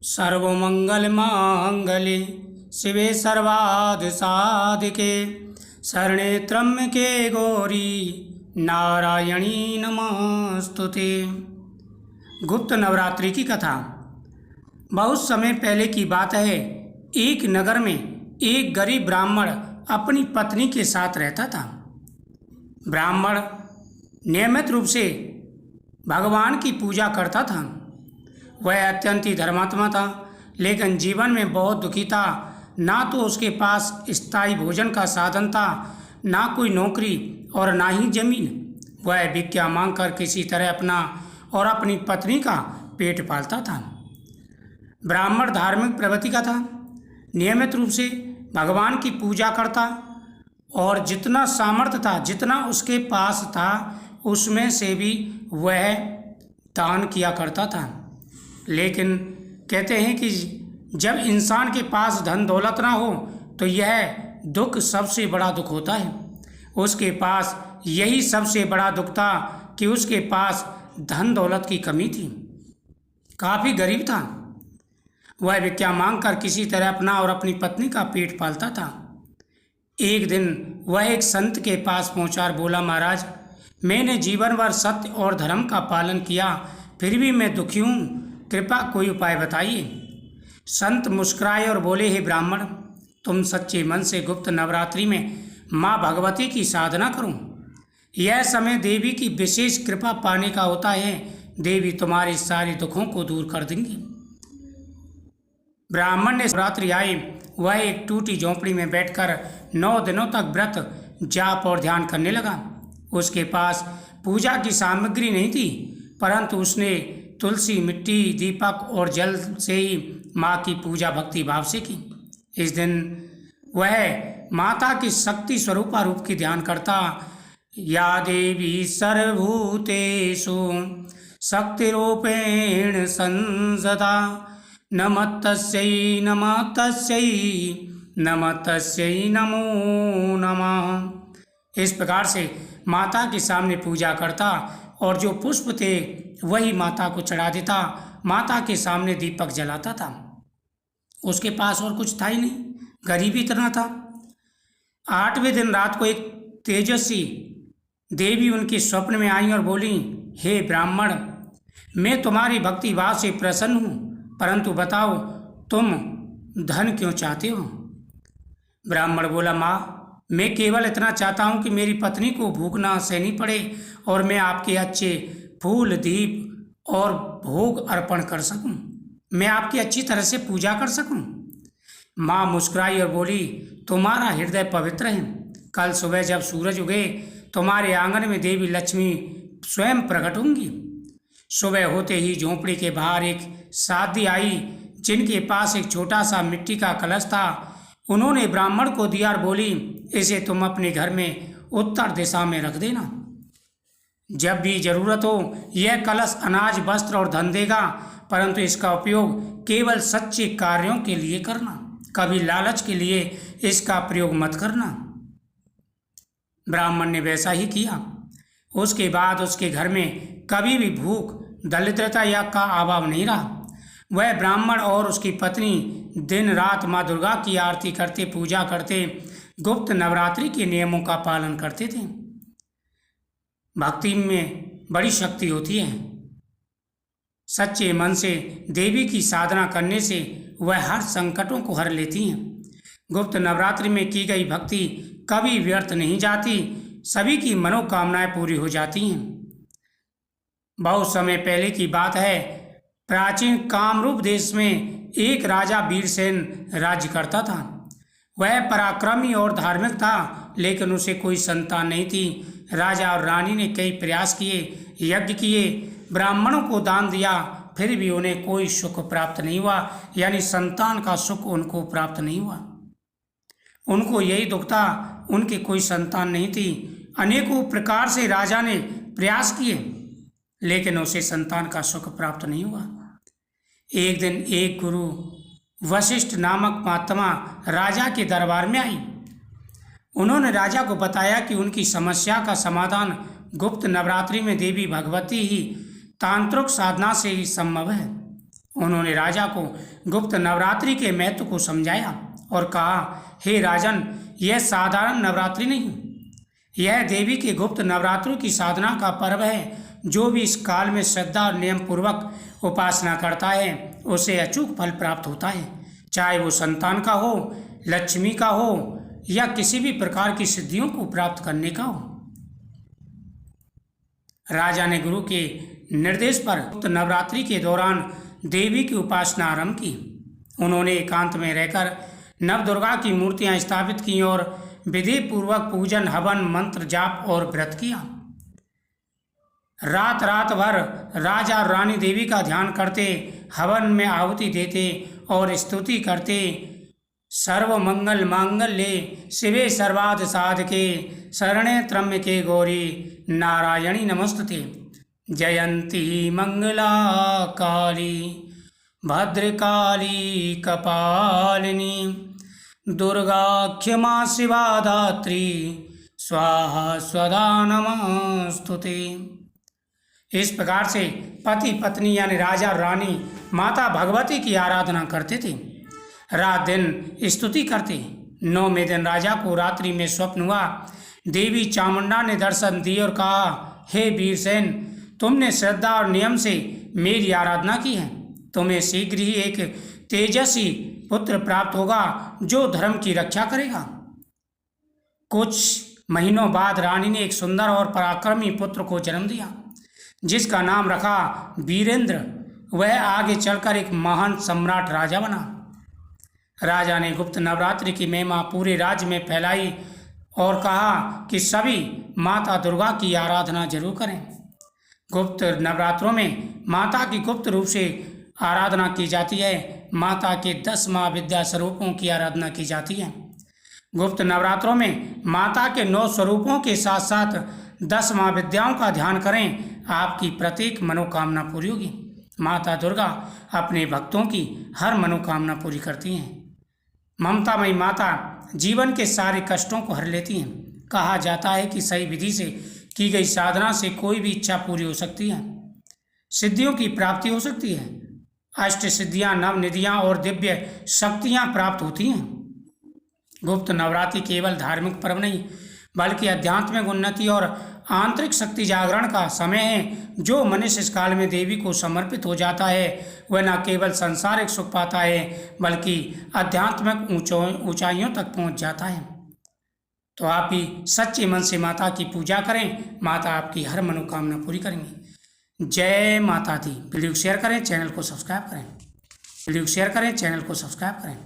सर्वमंगलमांगल्ये शिवे सर्वार्धसाधिके शरणे त्र्यंबके गौरी नारायणी नमस्तुते। गुप्त नवरात्रि की कथा। बहुत समय पहले की बात है। एक नगर में एक गरीब ब्राह्मण अपनी पत्नी के साथ रहता था। ब्राह्मण नियमित रूप से भगवान की पूजा करता था। वह अत्यंत ही धर्मात्मा था, लेकिन जीवन में बहुत दुखी था। ना तो उसके पास स्थायी भोजन का साधन था, ना कोई नौकरी और ना ही जमीन। वह भिक्षा मांगकर किसी तरह अपना और अपनी पत्नी का पेट पालता था। ब्राह्मण धार्मिक प्रवृत्ति का था, नियमित रूप से भगवान की पूजा करता और जितना सामर्थ्य था, जितना उसके पास था, उसमें से भी वह दान किया करता था। लेकिन कहते हैं कि जब इंसान के पास धन दौलत ना हो तो यह दुख सबसे बड़ा दुख होता है। उसके पास यही सबसे बड़ा दुख था कि उसके पास धन दौलत की कमी थी। काफ़ी गरीब था। वह भिक्षा मांगकर किसी तरह अपना और अपनी पत्नी का पेट पालता था। एक दिन वह एक संत के पास पहुंचा और बोला, महाराज, मैंने जीवन भर सत्य और धर्म का पालन किया, फिर भी मैं दुखी हूँ, कृपया कोई उपाय बताइए। संत मुस्कुराए और बोले, हे ब्राह्मण, तुम सच्चे मन से गुप्त नवरात्रि में माँ भगवती की साधना करो। यह समय देवी की विशेष कृपा पाने का होता है। देवी तुम्हारे सारे दुखों को दूर कर देंगी। ब्राह्मण ने नवरात्रि आए, वह एक टूटी झोंपड़ी में बैठकर 9 दिनों तक व्रत, जाप और ध्यान करने लगा। उसके पास पूजा की सामग्री नहीं थी, परंतु उसने तुलसी, मिट्टी, दीपक और जल से ही माँ की पूजा भक्ति भाव से की। इस दिन वह माता की शक्ति स्वरूपा रूप की ध्यान करता। या देवी सर्वभूतेषु शक्तिरूपेण संसदा नमस्तस्यै नमस्तस्यै नमस्तस्यै नमो नमः। इस प्रकार से माता के सामने पूजा करता और जो पुष्प थे वही माता को चढ़ा देता। माता के सामने दीपक जलाता था। उसके पास और कुछ था ही नहीं, गरीब इतना था। 8वें दिन रात को एक तेजस्वी देवी उनके स्वप्न में आई और बोली, हे ब्राह्मण, मैं तुम्हारी भक्ति भाव से प्रसन्न हूँ, परंतु बताओ तुम धन क्यों चाहते हो। ब्राह्मण बोला, माँ, मैं केवल इतना चाहता हूँ कि मेरी पत्नी को भूख ना सहनी पड़े और मैं आपके अच्छे फूल, दीप और भोग अर्पण कर सकूं। मैं आपकी अच्छी तरह से पूजा कर सकूं। माँ मुस्कुराई और बोली, तुम्हारा हृदय पवित्र है। कल सुबह जब सूरज उगे तुम्हारे आंगन में देवी लक्ष्मी स्वयं प्रकट होंगी। सुबह होते ही झोंपड़ी के बाहर एक साध्वी आई, जिनके पास एक छोटा सा मिट्टी का कलश था। उन्होंने ब्राह्मण को दिया और बोली, इसे तुम अपने घर में उत्तर दिशा में रख देना। जब भी जरूरत हो यह कलश अनाज, वस्त्र और धन देगा, परंतु इसका उपयोग केवल सच्चे कार्यों के लिए करना। कभी लालच के लिए इसका प्रयोग मत करना। ब्राह्मण ने वैसा ही किया। उसके बाद उसके घर में कभी भी भूख, दरिद्रता या का अभाव नहीं रहा। वह ब्राह्मण और उसकी पत्नी दिन रात माँ दुर्गा की आरती करते, पूजा करते, गुप्त नवरात्रि के नियमों का पालन करते थे। भक्ति में बड़ी शक्ति होती है। सच्चे मन से देवी की साधना करने से वह हर संकटों को हर लेती हैं। गुप्त नवरात्रि में की गई भक्ति कभी व्यर्थ नहीं जाती, सभी की मनोकामनाएं पूरी हो जाती हैं। बहुत समय पहले की बात है। प्राचीन कामरूप देश में एक राजा वीरसेन राज्य करता था। वह पराक्रमी और धार्मिक था, लेकिन उसे कोई संतान नहीं थी। राजा और रानी ने कई प्रयास किए, यज्ञ किए, ब्राह्मणों को दान दिया, फिर भी उन्हें कोई सुख प्राप्त नहीं हुआ, यानी संतान का सुख उनको प्राप्त नहीं हुआ। उनको यही दुख था, उनके कोई संतान नहीं थी। अनेकों प्रकार से राजा ने प्रयास किए, लेकिन उसे संतान का सुख प्राप्त नहीं हुआ। एक दिन एक गुरु वशिष्ठ नामक महात्मा राजा के दरबार में आई। उन्होंने राजा को बताया कि उनकी समस्या का समाधान गुप्त नवरात्रि में देवी भगवती ही तांत्रिक साधना से ही संभव है। उन्होंने राजा को गुप्त नवरात्रि के महत्व को समझाया और कहा, हे राजन, यह साधारण नवरात्रि नहीं, यह देवी के गुप्त नवरात्रों की साधना का पर्व है। जो भी इस काल में श्रद्धा और नियम पूर्वक उपासना करता है उसे अचूक फल प्राप्त होता है, चाहे वो संतान का हो, लक्ष्मी का हो या किसी भी प्रकार की सिद्धियों को प्राप्त करने का हो। राजा ने गुरु के निर्देश पर गुप्त नवरात्रि के दौरान देवी की उपासना आरंभ की। उन्होंने एकांत में रहकर नवदुर्गा की मूर्तियां स्थापित की और विधि पूर्वक पूजन, हवन, मंत्र जाप और व्रत किया। रात रात भर राजा और रानी देवी का ध्यान करते, हवन में आहुति देते और स्तुति करते। सर्व मंगल मांगल्ये शिवे सर्वार्थ साधके शरणे त्र्यंबके गौरी नारायणी नमस्तुते। जयंती मंगला काली भद्रकाली कपालिनी दुर्गा क्षमा शिवा धात्री स्वाहा स्वधा नमस्तुते। इस प्रकार से पति पत्नी यानी राजा और रानी माता भगवती की आराधना करते थे, रात दिन स्तुति करते। 9वें दिन राजा को रात्रि में स्वप्न हुआ। देवी चामुंडा ने दर्शन दिए और कहा, हे वीरसेन, तुमने श्रद्धा और नियम से मेरी आराधना की है। तुम्हें शीघ्र ही एक तेजस्वी पुत्र प्राप्त होगा जो धर्म की रक्षा करेगा। कुछ महीनों बाद रानी ने एक सुंदर और पराक्रमी पुत्र को जन्म दिया, जिसका नाम रखा वीरेंद्र। वह आगे चलकर एक महान सम्राट राजा बना। राजा ने गुप्त नवरात्रि की महिमा पूरे राज्य में फैलाई और कहा कि सभी माता दुर्गा की आराधना जरूर करें। गुप्त नवरात्रों में माता की गुप्त रूप से आराधना की जाती है। माता के 10 महाविद्या स्वरूपों की आराधना की जाती है। गुप्त नवरात्रों में माता के 9 स्वरूपों के साथ साथ 10 महाविद्याओं का ध्यान करें, आपकी प्रत्येक मनोकामना पूरी होगी। माता दुर्गा अपने भक्तों की हर मनोकामना पूरी करती हैं। ममतामयी माता जीवन के सारे कष्टों को हर लेती हैं। कहा जाता है कि सही विधि से की गई साधना से कोई भी इच्छा पूरी हो सकती है, सिद्धियों की प्राप्ति हो सकती है, अष्ट सिद्धियां, नव निधियां और दिव्य शक्तियां प्राप्त होती हैं। गुप्त नवरात्रि केवल धार्मिक पर्व नहीं बल्कि आध्यात्मिक उन्नति और आंतरिक शक्ति जागरण का समय है। जो मनुष्य इस काल में देवी को समर्पित हो जाता है वह न केवल सांसारिक सुख पाता है बल्कि आध्यात्मिक ऊंचाइयों तक पहुंच जाता है। तो आप भी सच्चे मन से माता की पूजा करें, माता आपकी हर मनोकामना पूरी करेंगी। जय माता दी। वीडियो शेयर करें, चैनल को सब्सक्राइब करें।